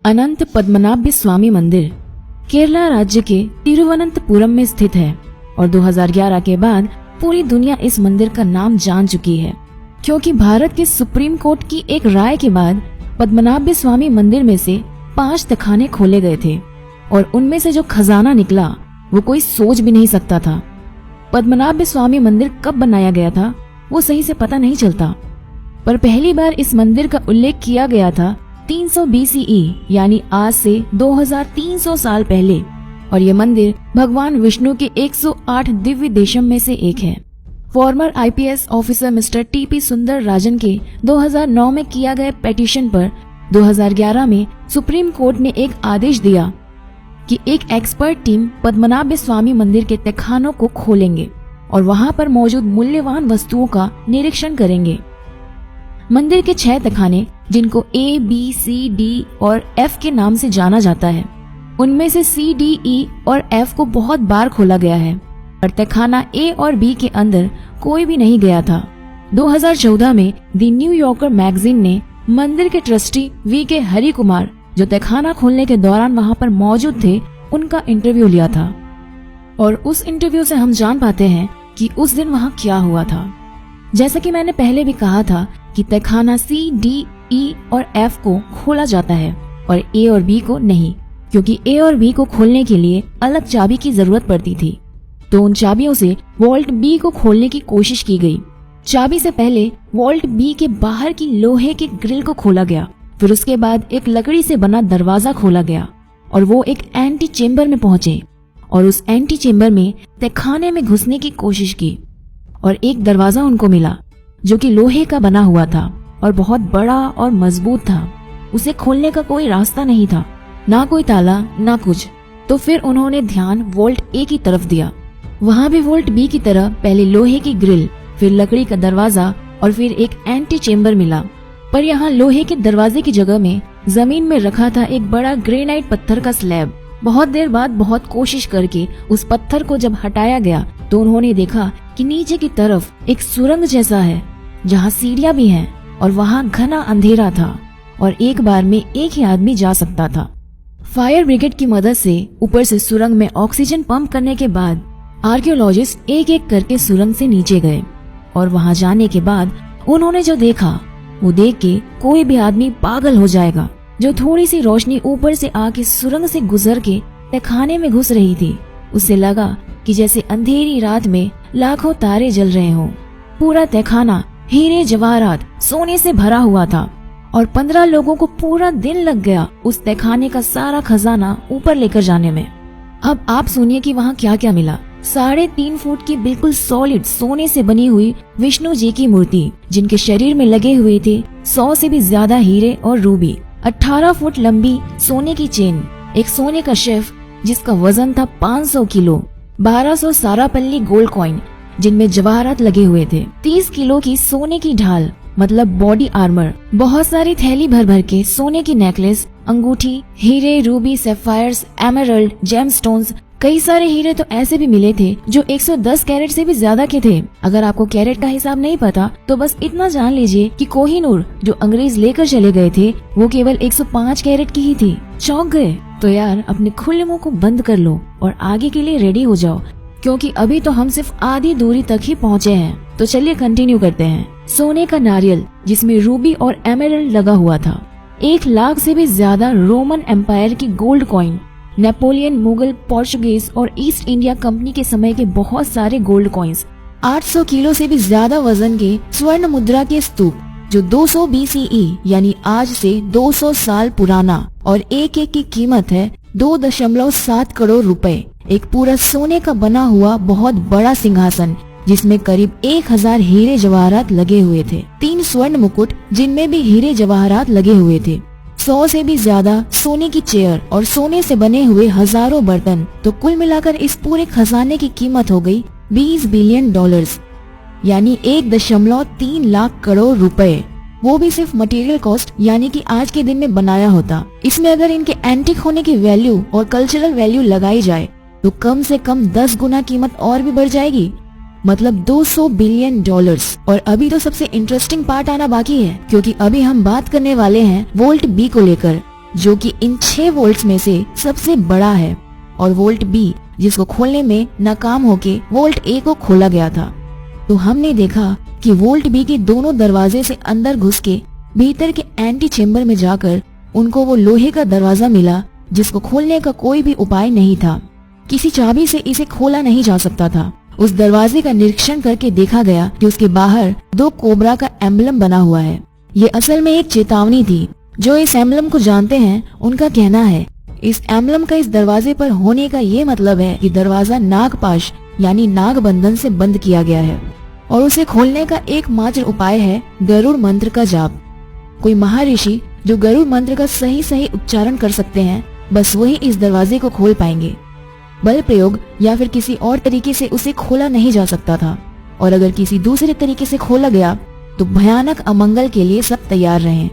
अनंत पद्मनाभ स्वामी मंदिर केरला राज्य के तिरुवनंतपुरम में स्थित है और 2011 के बाद पूरी दुनिया इस मंदिर का नाम जान चुकी है, क्योंकि भारत के सुप्रीम कोर्ट की एक राय के बाद पद्मनाभ स्वामी मंदिर में से 5 तहखाने खोले गए थे और उनमें से जो खजाना निकला वो कोई सोच भी नहीं सकता था। पद्मनाभ स्वामी मंदिर कब बनाया गया था वो सही से पता नहीं चलता, पर पहली बार इस मंदिर का उल्लेख किया गया था 300 BCE यानी आज से 2300 साल पहले, और ये मंदिर भगवान विष्णु के 108 दिव्य देशम में से एक है। Farmer IPS officer mister TP सुंदर राजन के 2009 में किया गया पिटीशन पर 2011 में सुप्रीम कोर्ट ने एक आदेश दिया कि एक एक्सपर्ट टीम पद्मनाभ स्वामी मंदिर के तहखानों को खोलेंगे और वहां पर मौजूद मूल्यवान वस्तुओं का निरीक्षण करेंगे। मंदिर के 6 तहखाने, जिनको A, B, C, D और F के नाम से जाना जाता है, उनमें से C, D, E और F को बहुत बार खोला गया है, पर तहखाना A और B के अंदर कोई भी नहीं गया था। 2014 में द न्यू यॉर्कर मैगजीन ने मंदिर के ट्रस्टी VK हरि कुमार, जो तहखाना खोलने के दौरान वहां पर मौजूद थे, उनका इंटरव्यू लिया था और उस इंटरव्यू से हम जान पाते हैं कि उस दिन वहां क्या हुआ था। जैसा कि मैंने पहले भी कहा था कि तहखाना C, D, E और F को खोला जाता है और A और B को नहीं, क्योंकि A और B को खोलने के लिए अलग चाबी की जरूरत पड़ती थी। तो उन चाबियों से वॉल्ट B को खोलने की कोशिश की गई। चाबी से पहले वॉल्ट B के बाहर की लोहे के ग्रिल को खोला गया, फिर उसके बाद एक लकड़ी से बना दरवाजा खोला गया और वो एक एंटी चेम्बर में पहुंचे और उस एंटी चेम्बर में तहखाने में घुसने की कोशिश की और एक दरवाजा उनको मिला जो कि लोहे का बना हुआ था और बहुत बड़ा और मजबूत था। उसे खोलने का कोई रास्ता नहीं था, ना कोई ताला ना कुछ। तो फिर उन्होंने ध्यान वॉल्ट A की तरफ दिया। वहाँ भी वॉल्ट B की तरह पहले लोहे की ग्रिल, फिर लकड़ी का दरवाजा और फिर एक एंटी चेम्बर मिला, पर यहाँ लोहे के दरवाजे की जगह में जमीन में रखा था एक बड़ा ग्रेनाइट पत्थर का स्लैब। बहुत देर बाद बहुत कोशिश करके उस पत्थर को जब हटाया गया तो उन्होंने देखा कि नीचे की तरफ एक सुरंग जैसा है जहाँ सीढ़ियाँ भी हैं और वहाँ घना अंधेरा था और एक बार में एक ही आदमी जा सकता था। फायर ब्रिगेड की मदद से ऊपर से सुरंग में ऑक्सीजन पंप करने के बाद आर्कियोलॉजिस्ट एक एक करके सुरंग से नीचे गए और वहाँ जाने के बाद उन्होंने जो देखा वो देख के कोई भी आदमी पागल हो जाएगा। जो थोड़ी सी रोशनी ऊपर से आके सुरंग से गुजर के तहखाने में घुस रही थी, उससे लगा कि जैसे अंधेरी रात में लाखों तारे जल रहे हों। पूरा तहखाना हीरे जवाहरात सोने से भरा हुआ था और 15 लोगों को पूरा दिन लग गया उस तहखाने का सारा खजाना ऊपर लेकर जाने में। अब आप सुनिए कि वहाँ क्या क्या मिला। 3.5 फुट की बिल्कुल सॉलिड सोने से बनी हुई विष्णु जी की मूर्ति, जिनके शरीर में लगे हुए थे 100 से भी ज्यादा हीरे और रूबी। 18 फुट लंबी सोने की चेन, एक सोने का शेफ जिसका वजन था 500 किलो, 1200 सारापल्ली गोल्ड कॉइन जिनमें जवाहरात लगे हुए थे, 30 किलो की सोने की ढाल मतलब बॉडी आर्मर, बहुत सारी थैली भर भर के सोने की नेकलेस, अंगूठी, हीरे, रूबी, सैफायर्स, एमरल्ड, जेमस्टोन्स। कई सारे हीरे तो ऐसे भी मिले थे जो 110 कैरेट से भी ज्यादा के थे। अगर आपको कैरेट का हिसाब नहीं पता तो बस इतना जान लीजिए कि कोहिनूर जो अंग्रेज लेकर चले गए थे वो केवल 105 कैरेट की ही थी। चौंक गए? तो यार अपने खुले मुंह को बंद कर लो और आगे के लिए रेडी हो जाओ, क्योंकि अभी तो हम सिर्फ आधी दूरी तक ही पहुँचे हैं। तो चलिए कंटिन्यू करते हैं। सोने का नारियल जिसमें रूबी और एमरल्ड लगा हुआ था, 1 लाख से भी ज्यादा रोमन एम्पायर की gold coin, Napoleon, Mughal, Portuguese और ईस्ट इंडिया कंपनी के समय के बहुत सारे गोल्ड कॉइन्स, 800 किलो से भी ज्यादा वजन के स्वर्ण मुद्रा के स्तूप जो 200 BCE यानी आज से 200 साल पुराना और एक एक की कीमत है 2.7 करोड़ रुपए। एक पूरा सोने का बना हुआ बहुत बड़ा सिंहासन जिसमें करीब 1000 हीरे जवाहरात लगे हुए थे, 3 स्वर्ण मुकुट जिनमें भी हीरे जवाहरात लगे हुए थे, 100 से भी ज्यादा सोने की चेयर और सोने से बने हुए हजारों बर्तन। तो कुल मिलाकर इस पूरे खजाने की कीमत हो गई $20 बिलियन यानी 1.3 लाख करोड़ रुपए। वो भी सिर्फ मटेरियल कॉस्ट यानी कि आज के दिन में बनाया होता। इसमें अगर इनके एंटीक होने की वैल्यू और कल्चरल वैल्यू लगाई जाए तो कम से कम 10 गुना कीमत और भी बढ़ जाएगी, मतलब $200 बिलियन। और अभी तो सबसे इंटरेस्टिंग पार्ट आना बाकी है, क्योंकि अभी हम बात करने वाले हैं वोल्ट बी को लेकर। जो कि इन 6 वोल्ट्स में से सबसे बड़ा है, और वोल्ट बी जिसको खोलने में नाकाम होके वोल्ट ए को खोला गया था। तो हमने देखा कि वोल्ट बी के दोनों दरवाजे से अंदर घुस के भीतर के एंटी चेम्बर में जाकर उनको वो लोहे का दरवाजा मिला जिसको खोलने का कोई भी उपाय नहीं था। किसी चाबी से इसे खोला नहीं जा सकता था। उस दरवाजे का निरीक्षण करके देखा गया कि उसके बाहर 2 कोबरा का एम्बलम बना हुआ है। ये असल में एक चेतावनी थी। जो इस एम्बलम को जानते हैं उनका कहना है इस एम्बलम का इस दरवाजे पर होने का ये मतलब है कि दरवाजा नागपाश यानी नाग बंधन से बंद किया गया है और उसे खोलने का एकमात्र उपाय है गरुड़ मंत्र का जाप। कोई महर्षि जो गरुड़ मंत्र का सही उच्चारण कर सकते हैं, बस वही इस दरवाजे को खोल पाएंगे। बल प्रयोग या फिर किसी और तरीके से उसे खोला नहीं जा सकता था, और अगर किसी दूसरे तरीके से खोला गया तो भयानक अमंगल के लिए सब तैयार रहें।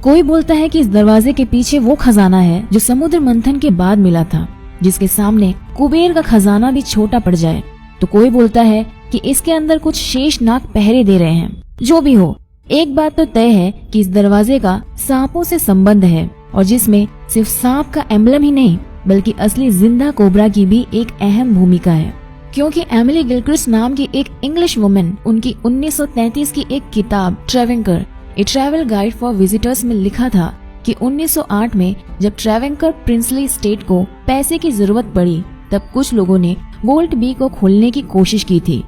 कोई बोलता है कि इस दरवाजे के पीछे वो खजाना है जो समुद्र मंथन के बाद मिला था, जिसके सामने कुबेर का खजाना भी छोटा पड़ जाए। तो कोई बोलता है कि इसके अंदर कुछ शेष नाग पहरे दे रहे हैं। जो भी हो, एक बात तो तय है कि इस दरवाजे का सांपों से संबंध है, और जिसमें सिर्फ सांप का एम्बलम ही नहीं बल्कि असली जिंदा कोबरा की भी एक अहम भूमिका है। क्योंकि एमिली गिलक्रिस्ट नाम की एक इंग्लिश वुमन उनकी 1933 की एक किताब ट्रेवेंकर ए ट्रैवल गाइड फॉर विजिटर्स में लिखा था कि 1908 में जब ट्रेवेंकर प्रिंसली स्टेट को पैसे की जरूरत पड़ी तब कुछ लोगों ने वोल्ट बी को खोलने की कोशिश की थी,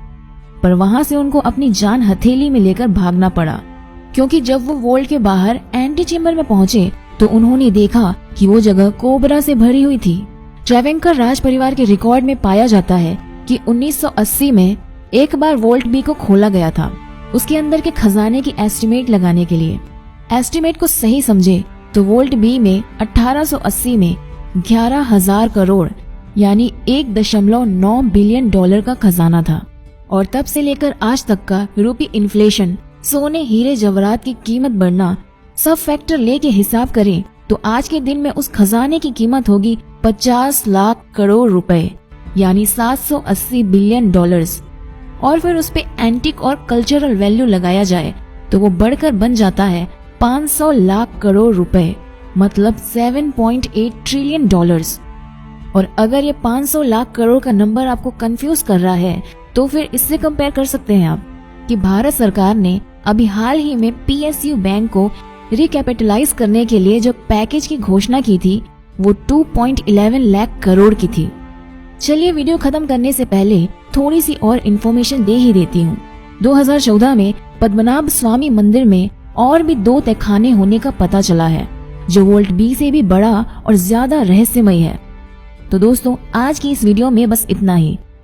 पर वहां से उनको अपनी जान हथेली में लेकर भागना पड़ा। क्योंकि जब वो वोल्ट के बाहर एंटी चेम्बर में पहुंचे तो उन्होंने देखा कि वो जगह कोबरा से भरी हुई थी। ट्रेवेंकर राज परिवार के रिकॉर्ड में पाया जाता है कि 1980 में एक बार वोल्ट बी को खोला गया था, उसके अंदर के खजाने की एस्टिमेट लगाने के लिए। एस्टिमेट को सही समझे तो वोल्ट बी में 1880 में 11,000 करोड़ यानी 1.9 बिलियन डॉलर का खजाना था, और तब से लेकर आज तक का यूरोपीय इन्फ्लेशन, सोने हीरे जवाहरात की कीमत बढ़ना, सब फैक्टर लेके हिसाब करें तो आज के दिन में उस खजाने की कीमत होगी 50 लाख करोड़ रुपए यानी 780 बिलियन डॉलर्स। और फिर उस पे एंटिक और कल्चरल वैल्यू लगाया जाए तो वो बढ़कर बन जाता है 500 लाख करोड़ रुपए, मतलब 7.8 ट्रिलियन डॉलर्स। और अगर ये 500 लाख करोड़ का नंबर आपको कंफ्यूज कर रहा है तो फिर इससे कंपेयर कर सकते हैं आप कि भारत सरकार ने अभी हाल ही में PSU बैंक को रिकैपिटलाइज करने के लिए जो पैकेज की घोषणा की थी वो 2.11 लाख करोड़ की थी। चलिए वीडियो खत्म करने से पहले थोड़ी सी और इन्फॉर्मेशन दे ही देती हूँ। 2014 में पद्मनाभ स्वामी मंदिर में और भी 2 तहखाने होने का पता चला है जो वोल्ट बी से भी बड़ा और ज्यादा रहस्यमय है। तो दोस्तों, आज की इस वीडियो में बस इतना ही।